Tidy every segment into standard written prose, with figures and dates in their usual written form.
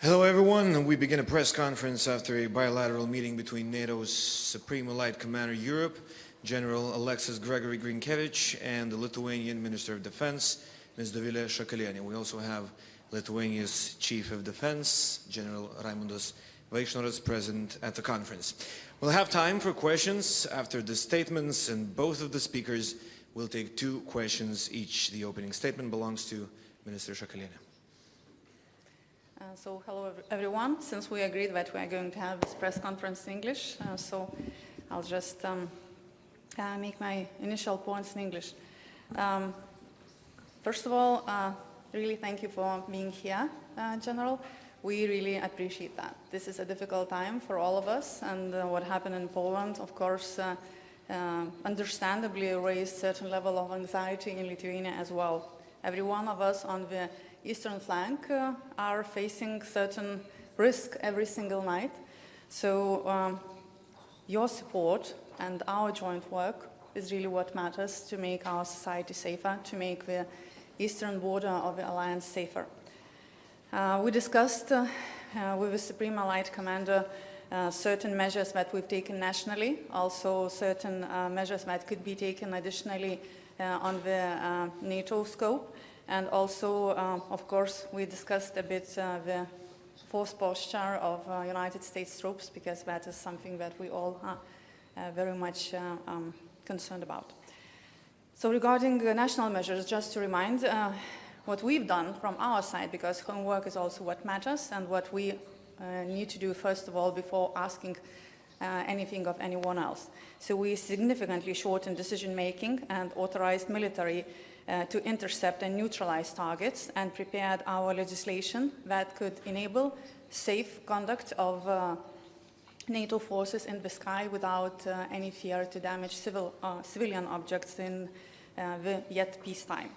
Hello everyone, we begin a press conference after a bilateral meeting between NATO's Supreme Allied Commander Europe, General Alexus Grynkewich, and the Lithuanian Minister of Defense, Ms. Dovile Sakaliene. We also have Lithuania's Chief of Defense, General Raimundas Vaiksnoras, present at the conference. We'll have time for questions after the statements, and both of the speakers will take 2 questions each. The opening statement belongs to Minister Sakaliene. So hello everyone. Since we agreed that we are going to have this press conference in English, so I'll just make my initial points in English. First of all, really thank you for being here, General. We really appreciate that. This is a difficult time for all of us, and what happened in Poland, of course, understandably raised a certain level of anxiety in Lithuania as well. Every one of us on the eastern flank are facing certain risk every single night. So your support and our joint work is really what matters to make our society safer, to make the eastern border of the alliance safer. We discussed with the Supreme Allied Commander certain measures that we've taken nationally, also certain measures that could be taken additionally on the NATO scope. And also, of course, we discussed a bit the force posture of United States troops, because that is something that we all are very much concerned about. So regarding national measures, just to remind what we've done from our side, because homework is also what matters, and what we need to do first of all before asking anything of anyone else. So we significantly shortened decision-making and authorized military to intercept and neutralize targets, and prepared our legislation that could enable safe conduct of NATO forces in the sky without any fear to damage civilian objects in the yet peacetime.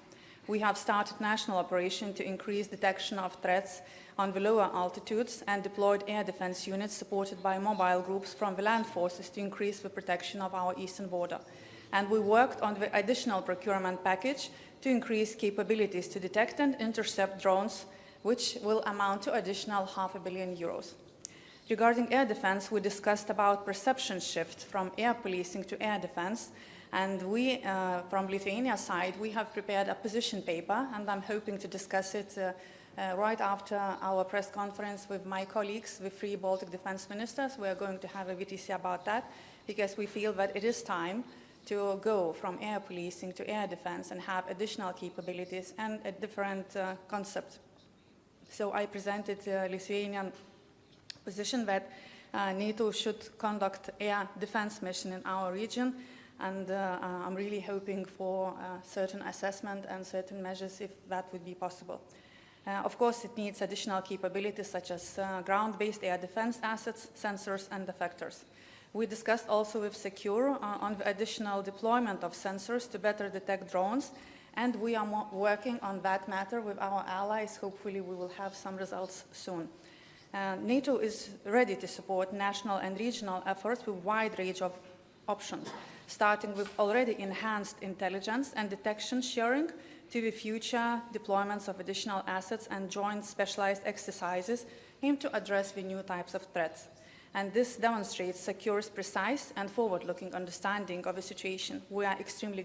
We have started national operation to increase detection of threats on the lower altitudes, and deployed air defense units supported by mobile groups from the land forces to increase the protection of our eastern border. And we worked on the additional procurement package to increase capabilities to detect and intercept drones, which will amount to additional €500 million. Regarding air defense, we discussed about perception shift from air policing to air defense. And we, from Lithuania's side, we have prepared a position paper, and I'm hoping to discuss it right after our press conference with my colleagues, the 3 Baltic defense ministers. We are going to have a VTC about that, because we feel that it is time to go from air policing to air defense and have additional capabilities and a different concept. So I presented the Lithuanian position that NATO should conduct air defense mission in our region, and I'm really hoping for certain assessment and certain measures if that would be possible. Of course, it needs additional capabilities such as ground-based air defense assets, sensors, and effectors. We discussed also with Secure on the additional deployment of sensors to better detect drones, and we are working on that matter with our allies. Hopefully we will have some results soon. NATO is ready to support national and regional efforts with a wide range of options, starting with already enhanced intelligence and detection sharing to the future deployments of additional assets and joint specialized exercises aimed to address the new types of threats. And this demonstrates Secure's precise and forward-looking understanding of the situation. We are extremely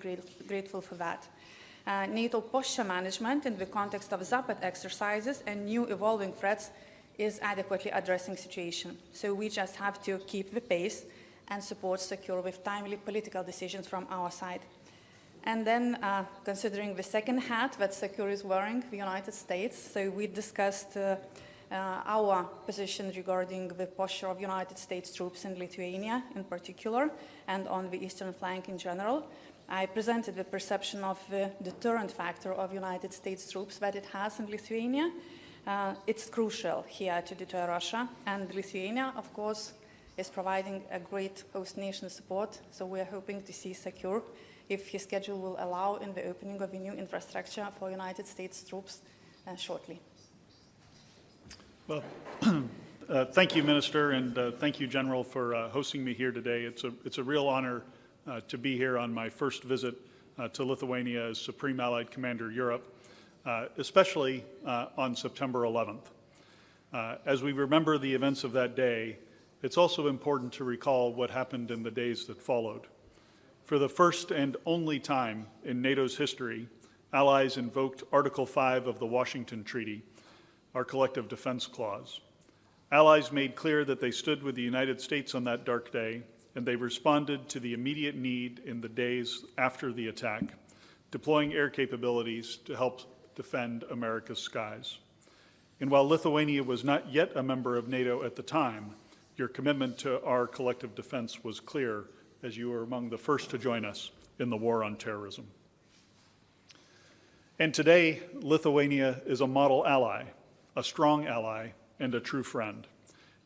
grateful for that. NATO posture management in the context of Zapad exercises and new evolving threats is adequately addressing the situation. So we just have to keep the pace and support Secure with timely political decisions from our side. And then, considering the second hat that Secure is wearing, the United States, so we discussed our position regarding the posture of United States troops in Lithuania in particular, and on the eastern flank in general. I presented the perception of the deterrent factor of United States troops that it has in Lithuania. It's crucial here to deter Russia, and Lithuania, of course, is providing a great host nation support, so we are hoping to see Secure, if his schedule will allow, in the opening of a new infrastructure for United States troops shortly. Well, thank you, Minister, and thank you, General, for hosting me here today. It's a real honor to be here on my first visit to Lithuania as Supreme Allied Commander Europe, especially on September 11th. As we remember the events of that day, it's also important to recall what happened in the days that followed. For the first and only time in NATO's history, allies invoked Article 5 of the Washington Treaty, our collective defense clause. Allies made clear that they stood with the United States on that dark day, and they responded to the immediate need in the days after the attack, deploying air capabilities to help defend America's skies. And while Lithuania was not yet a member of NATO at the time, your commitment to our collective defense was clear as you were among the first to join us in the war on terrorism. And today, Lithuania is a model ally, a strong ally, and a true friend.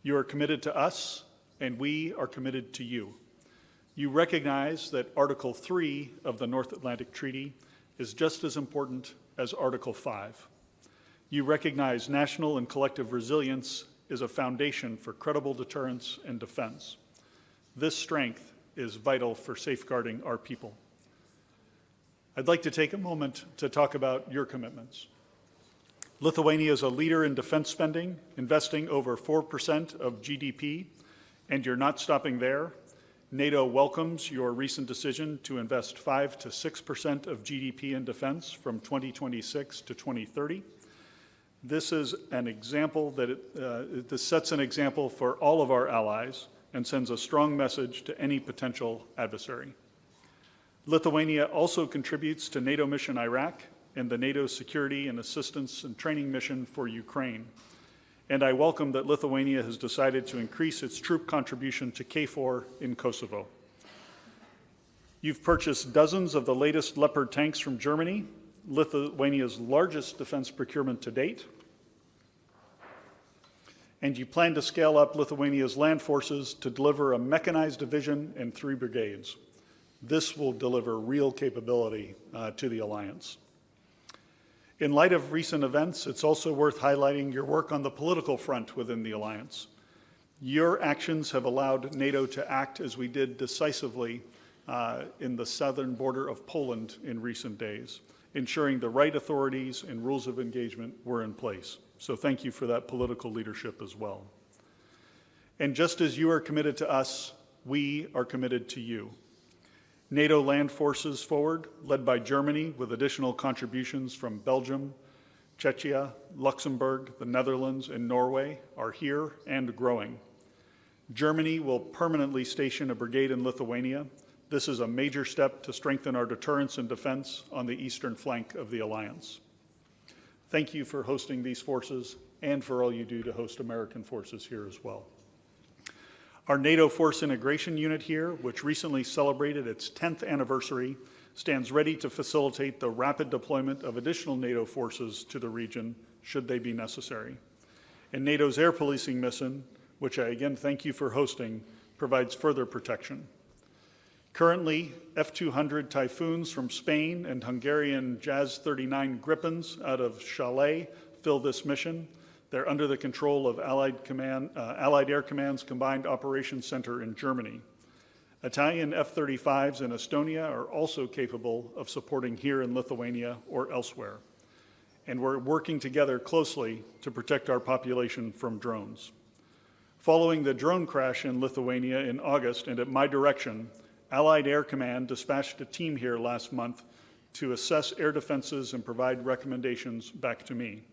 You are committed to us, and we are committed to you. You recognize that Article 3 of the North Atlantic Treaty is just as important as Article 5. You recognize national and collective resilience is a foundation for credible deterrence and defense. This strength is vital for safeguarding our people. I'd like to take a moment to talk about your commitments. Lithuania is a leader in defense spending, investing over 4% of GDP, and you're not stopping there. NATO welcomes your recent decision to invest 5 to 6% of GDP in defense from 2026 to 2030. This is an example that this sets an example for all of our allies and sends a strong message to any potential adversary. Lithuania also contributes to NATO Mission Iraq and the NATO Security and Assistance and Training Mission for Ukraine. And I welcome that Lithuania has decided to increase its troop contribution to KFOR in Kosovo. You've purchased dozens of the latest Leopard tanks from Germany, Lithuania's largest defense procurement to date. And you plan to scale up Lithuania's land forces to deliver a mechanized division and 3 brigades. This will deliver real capability to the alliance. In light of recent events, it's also worth highlighting your work on the political front within the alliance. Your actions have allowed NATO to act as we did decisively in the southern border of Poland in recent days, ensuring the right authorities and rules of engagement were in place. So thank you for that political leadership as well. And just as you are committed to us, we are committed to you. NATO land forces forward, led by Germany, with additional contributions from Belgium, Czechia, Luxembourg, the Netherlands, and Norway, are here and growing. Germany will permanently station a brigade in Lithuania. This is a major step to strengthen our deterrence and defense on the eastern flank of the alliance. Thank you for hosting these forces and for all you do to host American forces here as well. Our NATO Force Integration Unit here, which recently celebrated its 10th anniversary, stands ready to facilitate the rapid deployment of additional NATO forces to the region should they be necessary. And NATO's air policing mission, which I again thank you for hosting, provides further protection. Currently, F-200 Typhoons from Spain and Hungarian Jazz 39 Gripens out of Calais fill this mission. They're under the control of Allied Air Command's Combined Operations Center in Germany. Italian F-35s in Estonia are also capable of supporting here in Lithuania or elsewhere. And we're working together closely to protect our population from drones. Following the drone crash in Lithuania in August and at my direction, Allied Air Command dispatched a team here last month to assess air defenses and provide recommendations back to me.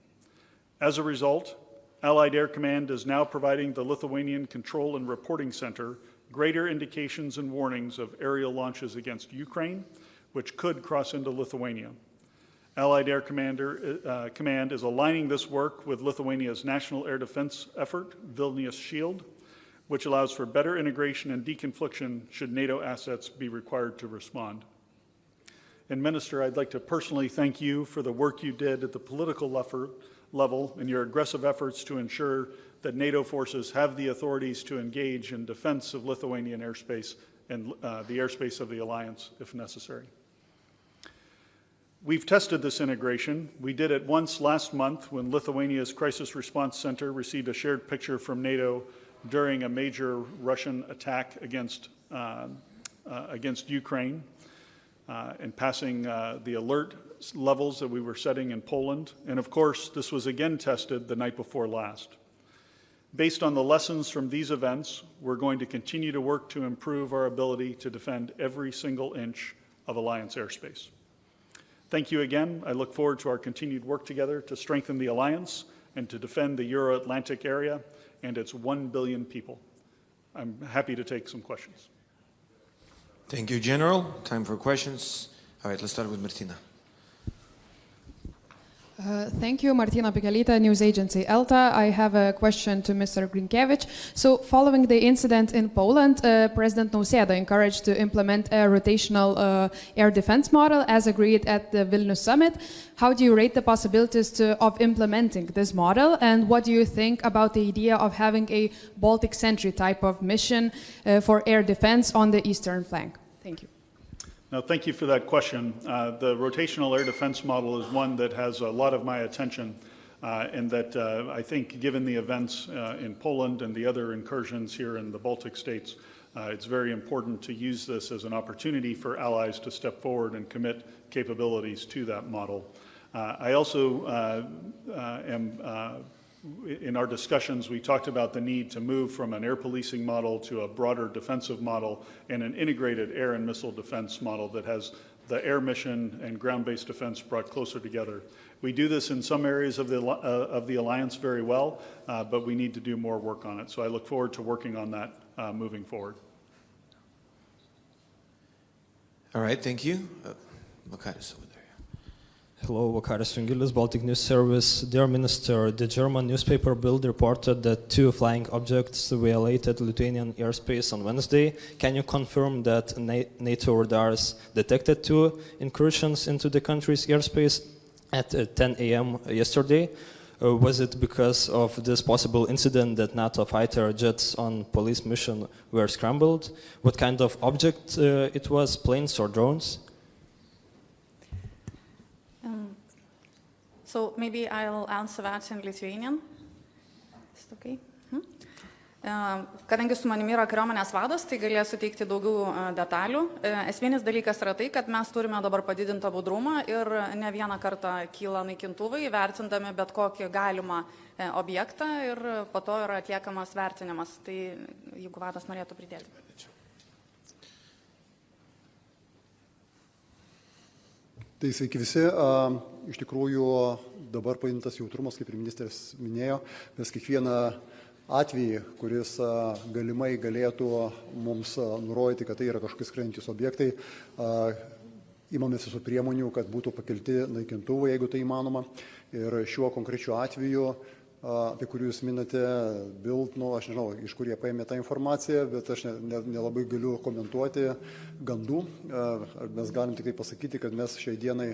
As a result, Allied Air Command is now providing the Lithuanian Control and Reporting Center greater indications and warnings of aerial launches against Ukraine, which could cross into Lithuania. Allied Air Command is aligning this work with Lithuania's national air defense effort, Vilnius Shield, which allows for better integration and deconfliction should NATO assets be required to respond. And Minister, I'd like to personally thank you for the work you did at the political level and your aggressive efforts to ensure that NATO forces have the authorities to engage in defense of Lithuanian airspace and the airspace of the alliance if necessary. We've tested this integration. We did it once last month when Lithuania's Crisis Response Center received a shared picture from NATO during a major Russian attack against Ukraine and passing the alert levels that we were setting in Poland. And of course, this was again tested the night before last. Based on the lessons from these events, we're going to continue to work to improve our ability to defend every single inch of Alliance airspace. Thank you again. I look forward to our continued work together to strengthen the Alliance and to defend the Euro-Atlantic area and its 1 billion people. I'm happy to take some questions. Thank you, General. Time for questions. All right, let's start with Martina. Thank you, Martina Pikalita, news agency ELTA. I have a question to Mr. Grynkewich. So, following the incident in Poland, President Nausėda encouraged to implement a rotational air defense model as agreed at the Vilnius summit. How do you rate the possibilities of implementing this model, and what do you think about the idea of having a Baltic Sentry type of mission for air defense on the eastern flank? Thank you. Now, thank you for that question. The rotational air defense model is one that has a lot of my attention, and that I think, given the events in Poland and the other incursions here in the Baltic states, it's very important to use this as an opportunity for allies to step forward and commit capabilities to that model. I also in our discussions, we talked about the need to move from an air policing model to a broader defensive model and an integrated air and missile defense model that has the air mission and ground-based defense brought closer together. We do this in some areas of the Alliance very well, but we need to do more work on it. So I look forward to working on that moving forward. All right, thank you. Vakaris over there. Hello, Vakaris Vingilis, Baltic News Service. Dear Minister, the German newspaper Bild reported that 2 flying objects violated Lithuanian airspace on Wednesday. Can you confirm that NATO radars detected 2 incursions into the country's airspace at 10 a.m. yesterday? Was it because of this possible incident that NATO fighter jets on police mission were scrambled? What kind of object it was, planes or drones? So maybe I'll answer that in Lithuanian. Is it okay? Kadangi su manimi yra kariuomenės vadas, tai galėsiu teikti daugiau detalių. Esminis dalykas yra tai, kad mes turime dabar padidintą budrumą ir ne vieną kartą kyla naikintuvai, vertindami bet kokį galimą objektą ir po to yra atliekamas vertinimas. Tai jeigu vadas norėtų pridėti. Tai sveiki visi. Iš tikrųjų dabar padidintas jautrumas, kaip ir ministras minėjo, mes kiekvieną atvejį, kuris galimai galėtų mums nurodyti, kad tai yra kažkokie skrendantys objektai, imamės visų priemonių, kad būtų pakelti naikintuvai, jeigu tai įmanoma. Ir šiuo konkrečiu atveju, apie kurį jūs minate, Bild, aš nežinau, iš kur jie paėmė tą informaciją, bet aš nelabai galiu komentuoti gandų. Mes galim tik tai pasakyti, kad mes šiai dienai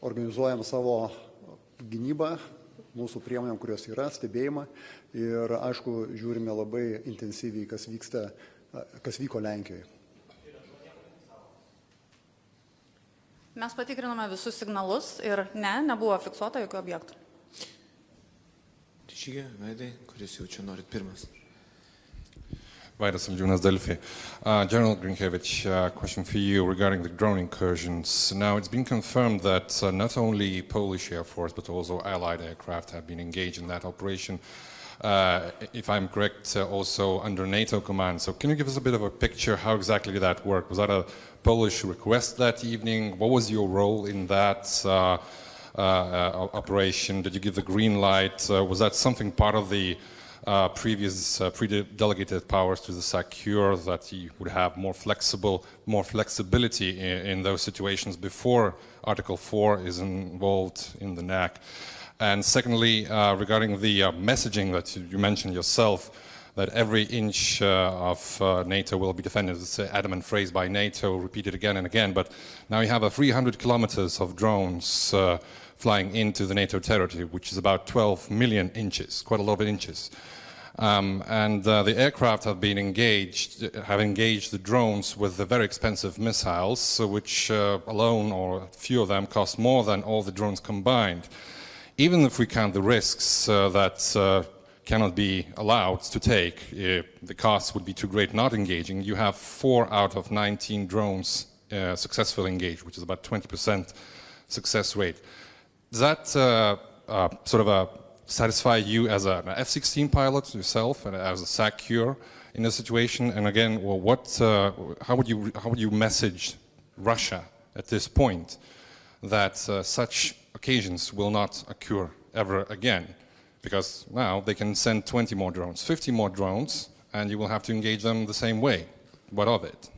organizuojam savo gynybą, mūsų priemonėm, kurios yra, stebėjimą ir, aišku, žiūrime labai intensyviai, kas vyko Lenkijoje. Mes patikrinome visus signalus ir nebuvo fiksuota jokių objektų. Tyčyge, Vaidai, kuris jau čia norit pirmas. Vaidas Aldžiūnas, Delphi. General Grynkewich, question for you regarding the drone incursions. Now, it's been confirmed that not only Polish Air Force, but also Allied aircraft have been engaged in that operation. If I'm correct, also under NATO command. So can you give us a bit of a picture how exactly did that work? Was that a Polish request that evening? What was your role in that operation? Did you give the green light? Was that something part of the previous pre-delegated powers to the SACEUR that you would have more flexibility in those situations before Article 4 is involved in the NAC? And secondly, regarding the messaging that you mentioned yourself, that every inch of NATO will be defended. It's an adamant phrase by NATO, repeated again and again, but now you have 300 kilometers of drones flying into the NATO territory, which is about 12 million inches, quite a lot of inches. And the aircraft have engaged the drones with the very expensive missiles, which alone, or a few of them, cost more than all the drones combined. Even if we count the risks that cannot be allowed to take, the costs would be too great not engaging. You have 4 out of 19 drones successfully engaged, which is about 20% success rate. Is that sort of satisfy you as an F-16 pilot yourself and as a SAC-cure in a situation? And again, well, how would you message Russia at this point that such occasions will not occur ever again? Because now they can send 20 more drones, 50 more drones, and you will have to engage them the same way. What of it?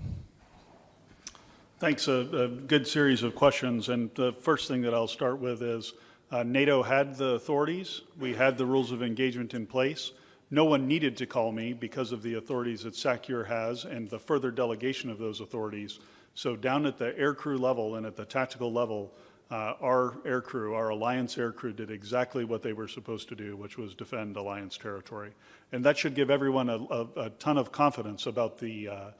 Thanks. A good series of questions. And the first thing that I'll start with is NATO had the authorities. We had the rules of engagement in place. No one needed to call me because of the authorities that SACUR has and the further delegation of those authorities. So down at the aircrew level and at the tactical level, our aircrew, our alliance aircrew, did exactly what they were supposed to do, which was defend alliance territory. And that should give everyone a ton of confidence about the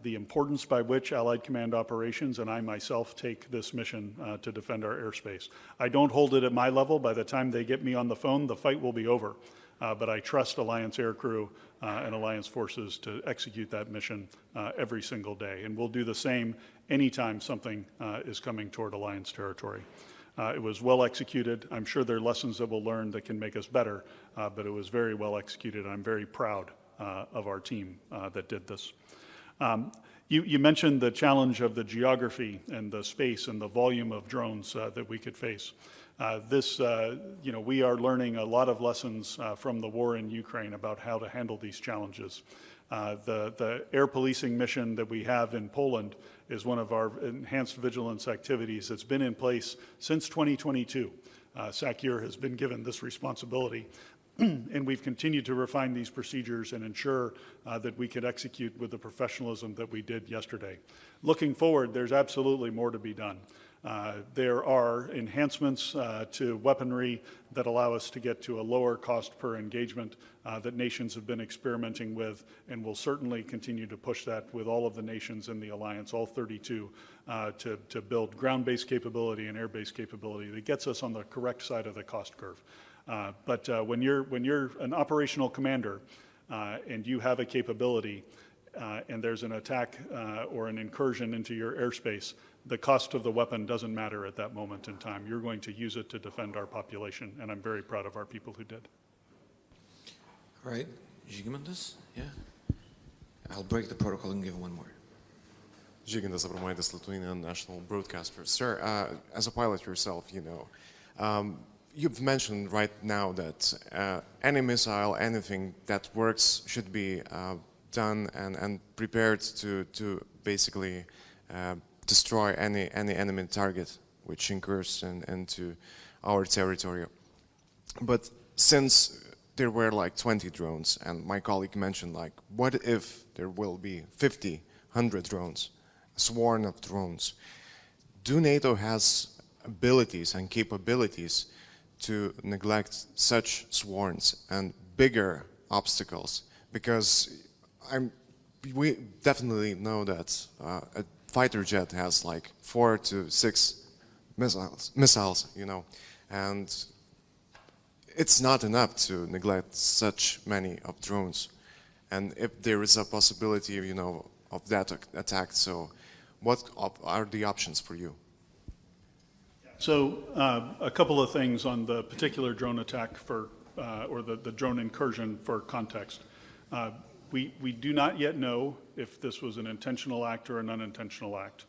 importance by which Allied Command operations and I myself take this mission to defend our airspace. I don't hold it at my level. By the time they get me on the phone, the fight will be over. But I trust Alliance aircrew and Alliance forces to execute that mission every single day. And we'll do the same anytime something is coming toward Alliance territory. It was well executed. I'm sure there are lessons that we'll learn that can make us better, but it was very well executed. I'm very proud of our team that did this. You mentioned the challenge of the geography and the space and the volume of drones that we could face. We are learning a lot of lessons from the war in Ukraine about how to handle these challenges. The air policing mission that we have in Poland is one of our enhanced vigilance activities that's been in place since 2022. SACUR has been given this responsibility. And we've continued to refine these procedures and ensure that we could execute with the professionalism that we did yesterday. Looking forward, there's absolutely more to be done. There are enhancements to weaponry that allow us to get to a lower cost per engagement that nations have been experimenting with, and will certainly continue to push that with all of the nations in the alliance, all 32, to build ground-based capability and air-based capability that gets us on the correct side of the cost curve. But when you're an operational commander and you have a capability and there's an attack or an incursion into your airspace, the cost of the weapon doesn't matter at that moment in time. You're going to use it to defend our population, and I'm very proud of our people who did. All right, Žygimantas, yeah. I'll break the protocol and give one more. Žygimantas Abromaitis, Lithuanian national broadcaster. Sir, as a pilot yourself, you've mentioned right now that any missile, anything that works should be done and prepared to basically destroy any enemy target which incurs into our territory. But since there were like 20 drones, and my colleague mentioned like, what if there will be 50, 100 drones, a swarm of drones? Do NATO has abilities and capabilities to neglect such swarms and bigger obstacles? Because we definitely know that a fighter jet has like 4 to 6 missiles, and it's not enough to neglect such many of drones. And if there is a possibility, of that attack, so what are the options for you? So a couple of things on the particular drone attack or the drone incursion for context. We do not yet know if this was an intentional act or an unintentional act.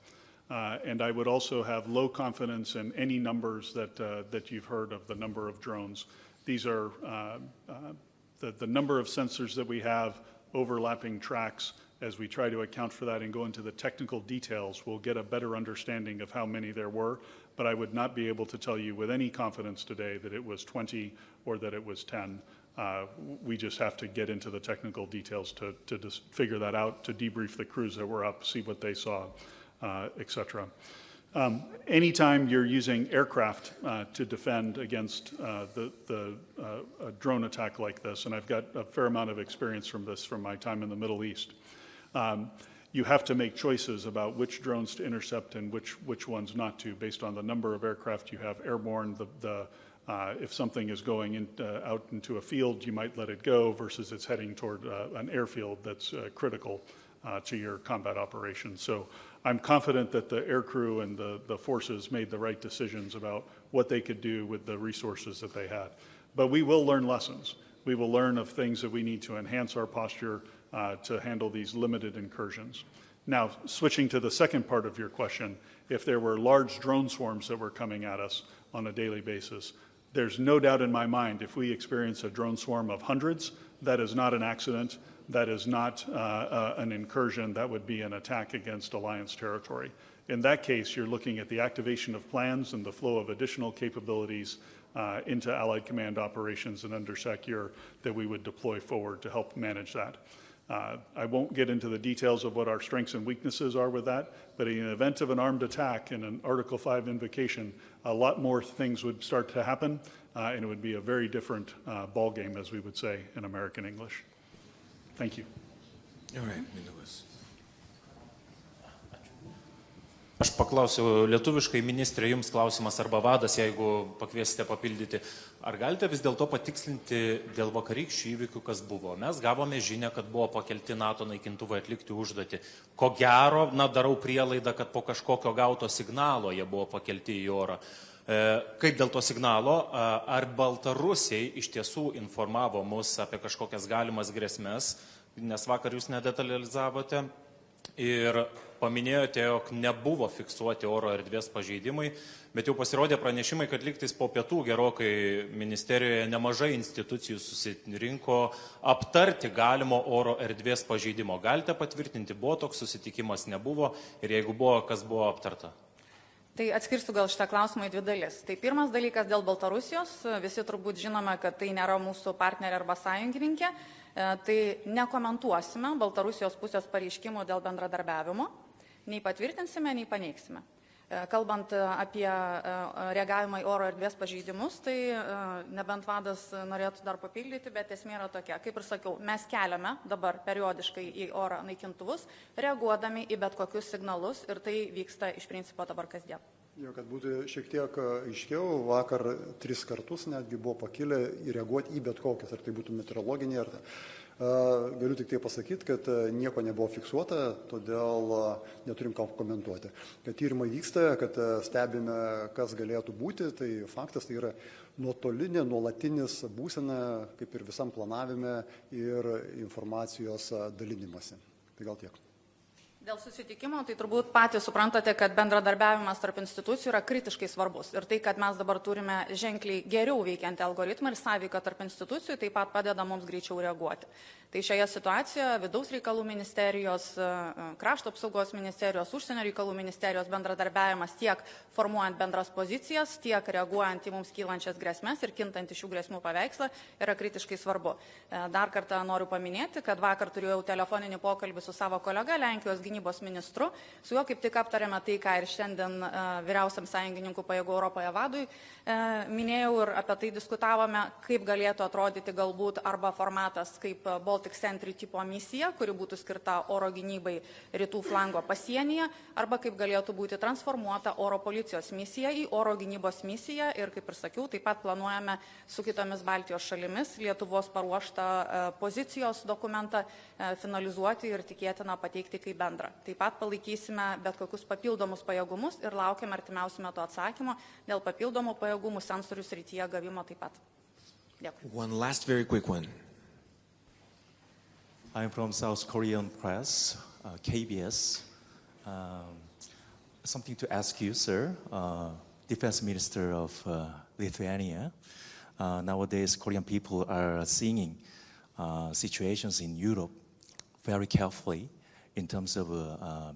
And I would also have low confidence in any numbers that you've heard of the number of drones. These are the number of sensors that we have, overlapping tracks. As we try to account for that and go into the technical details, we'll get a better understanding of how many there were. But I would not be able to tell you with any confidence today that it was 20 or that it was 10. We just have to get into the technical details to just figure that out, to debrief the crews that were up, see what they saw, etc. Anytime you're using aircraft to defend against a drone attack like this, and I've got a fair amount of experience from this from my time in the Middle East, you have to make choices about which drones to intercept and which ones not to, based on the number of aircraft you have airborne. If something is going out into a field, you might let it go versus it's heading toward an airfield that's critical to your combat operations. So I'm confident that the aircrew and the forces made the right decisions about what they could do with the resources that they had. But we will learn lessons. We will learn of things that we need to enhance our posture to handle these limited incursions. Now, switching to the second part of your question, if there were large drone swarms that were coming at us on a daily basis, there's no doubt in my mind if we experience a drone swarm of hundreds, that is not an accident, that is not an incursion, that would be an attack against alliance territory. In that case, you're looking at the activation of plans and the flow of additional capabilities into Allied Command operations and under SACEUR that we would deploy forward to help manage that. I won't get into the details of what our strengths and weaknesses are with that, but in the event of an armed attack and an Article 5 invocation, a lot more things would start to happen, and it would be a very different ball game, as we would say in American English. Thank you. All right, Mindaugas. Aš paklausiu lietuviškai, ministrė, jums klausimas arba vadas, jeigu pakviesite papildyti. Ar galite vis dėlto patikslinti dėl vakarykščių įvykių, kas buvo? Mes gavome žinią, kad buvo pakelti NATO naikintuvai atlikti užduotį. Ko gero, darau prielaidą, kad po kažkokio gauto signalo jie buvo pakelti į orą. Kaip dėl to signalo, ar Baltarusiai iš tiesų informavo mus apie kažkokias galimas grėsmes, nes vakar jūs nedetalizavote, ir paminėjote, jog nebuvo fiksuoti oro erdvės pažeidimai, bet jau pasirodė pranešimai, kad lygtais po pietų gerokai ministerijoje nemažai institucijų susirinko aptarti galimo oro erdvės pažeidimo. Galite patvirtinti, buvo toks susitikimas, nebuvo, ir jeigu buvo, kas buvo aptarta? Tai atskirsiu gal šitą klausimą į dvi dalis. Tai pirmas dalykas dėl Baltarusijos. Visi turbūt žinome, kad tai nėra mūsų partnerė arba sąjungininkė. Tai nekomentuosime Baltarusijos pusės pareiškimų dėl bendradarbiavimo. Nei patvirtinsime, nei paneigsime. Kalbant apie reagavimą į oro erdvės pažeidimus, tai nebent vadas norėtų dar papildyti, bet esmė yra tokia. Kaip ir sakiau, mes keliame dabar periodiškai į orą naikintuvus, reaguodami į bet kokius signalus, ir tai vyksta iš principo dabar kasdien. Jo, kad būtų šiek tiek aiškiau, vakar 3 kartus netgi buvo pakilę reaguoti į bet kokias, ar tai būtų meteorologiniai, ar galiu tik tai pasakyti, kad nieko nebuvo fiksuota, todėl neturim ką komentuoti. Kad tyrimai vyksta, kad stebime, kas galėtų būti, tai faktas tai yra nuotolinė, nuolatinis būsena, kaip ir visam planavime ir informacijos dalinimasi. Tai gal tiek. Dėl susitikimo, tai turbūt patys suprantate, kad bendradarbiavimas tarp institucijų yra kritiškai svarbus. Ir tai, kad mes dabar turime ženkliai geriau veikiantį algoritmą ir sąveiką tarp institucijų, taip pat padeda mums greičiau reaguoti. Tai šioje situacijoje vidaus reikalų ministerijos, krašto apsaugos ministerijos, užsienio reikalų ministerijos bendradarbiavimas tiek formuojant bendras pozicijas, tiek reaguojant į mums kylančias grėsmes ir kintant iš šių grėsmių paveikslą yra kritiškai svarbu. Dar kartą noriu paminėti, kad vakar turėjau telefoninį pokalbį su savo kolega Lenkijos gynybos ministru. Su juo kaip tik aptarėme tai, ką ir šiandien vyriausiam sąjungininkų pajėgų Europoje vadui minėjau, ir apie tai diskutavome, kaip galėtų atrodyti galbūt arba formatas kaip Baltic Sentry tipo misija, kuri būtų skirta oro gynybai rytų flango pasienyje, arba kaip galėtų būti transformuota oro policijos misija į oro gynybos misiją. Ir kaip ir sakiau, taip pat planuojame su kitomis Baltijos šalimis Lietuvos paruoštą pozicijos dokumentą finalizuoti ir tikėtina pateikti kaip bendrą. Taip pat palaikysime bet kokius papildomus pajėgumus ir laukiame artimiausių metų atsakymo dėl papildomų pajėgumų sensorių srityje gavimo taip pat. Dėkui. One last very quick one. I'm from South Korean press, KBS. Something to ask you, sir, Defense Minister of Lithuania. Nowadays, Korean people are seeing situations in Europe very carefully in terms of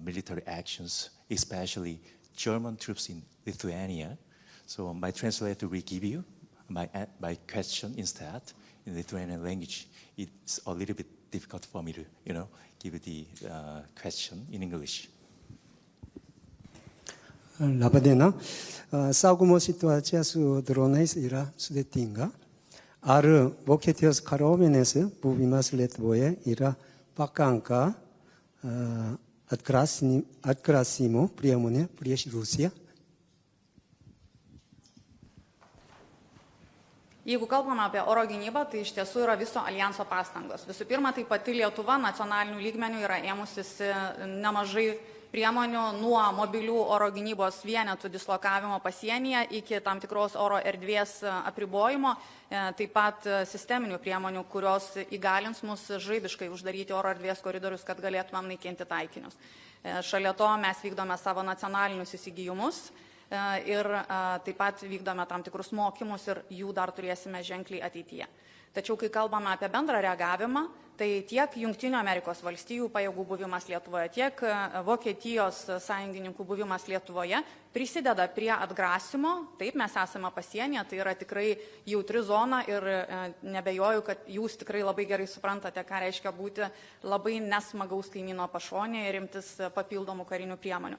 military actions, especially German troops in Lithuania. So my translator will give you my question instead in Lithuanian language. It's a little bit difficult for me to, give the question in English. Labadiena. Saugumo situacija su dronais yra sudėtinga. Ar Vokietijos kariuomenės buvimas Lietuvoje yra pakanka atgrasymo priemonė prieš Rusiją? Jeigu kalbame apie oro gynybą, tai iš tiesų yra viso alijanso pastangos. Visų pirma, tai pati Lietuva nacionalinių lygmenių yra ėmusis nemažai priemonių nuo mobilių oro gynybos vienetų dislokavimo pasienyje iki tam tikros oro erdvės apribojimo, taip pat sisteminių priemonių, kurios įgalins mus žaibiškai uždaryti oro erdvės koridorius, kad galėtumėm naikinti taikinius. Šalia to mes vykdome savo nacionalinius įsigijimus ir taip pat vykdome tam tikrus mokymus ir jų dar turėsime ženkliai ateityje. Tačiau, kai kalbame apie bendrą reagavimą, tai tiek Jungtinių Amerikos valstijų pajėgų buvimas Lietuvoje, tiek Vokietijos sąjungininkų buvimas Lietuvoje prisideda prie atgrasimo. Taip, mes esame pasienyje, tai yra tikrai jautri zona ir nebejoju, kad jūs tikrai labai gerai suprantate, ką reiškia būti labai nesmagaus kaimyno pašonėje ir imtis papildomų karinių priemonių.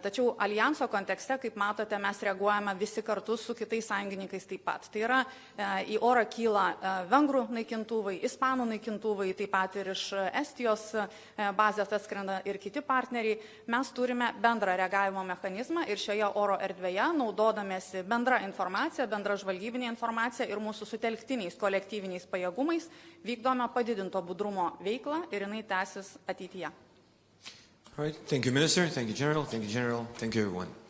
Tačiau alijanso kontekste, kaip matote, mes reaguojame visi kartu su kitais sąjungininkais taip pat. Tai yra, į orą kyla vengrų naikintuvai, ispanų naikintuvai, taip pat ir iš Estijos bazės atskrenda ir kiti partneriai. Mes turime bendrą reagavimo mechanizmą ir šioje oro erdvėje, naudodamėsi bendrą informaciją, bendrą žvalgybinę informaciją ir mūsų sutelktiniais kolektyviniais pajėgumais, vykdome padidinto budrumo veiklą ir jinai tęsis ateityje. All right. Thank you, Minister. Thank you, General. Thank you, General. Thank you, everyone.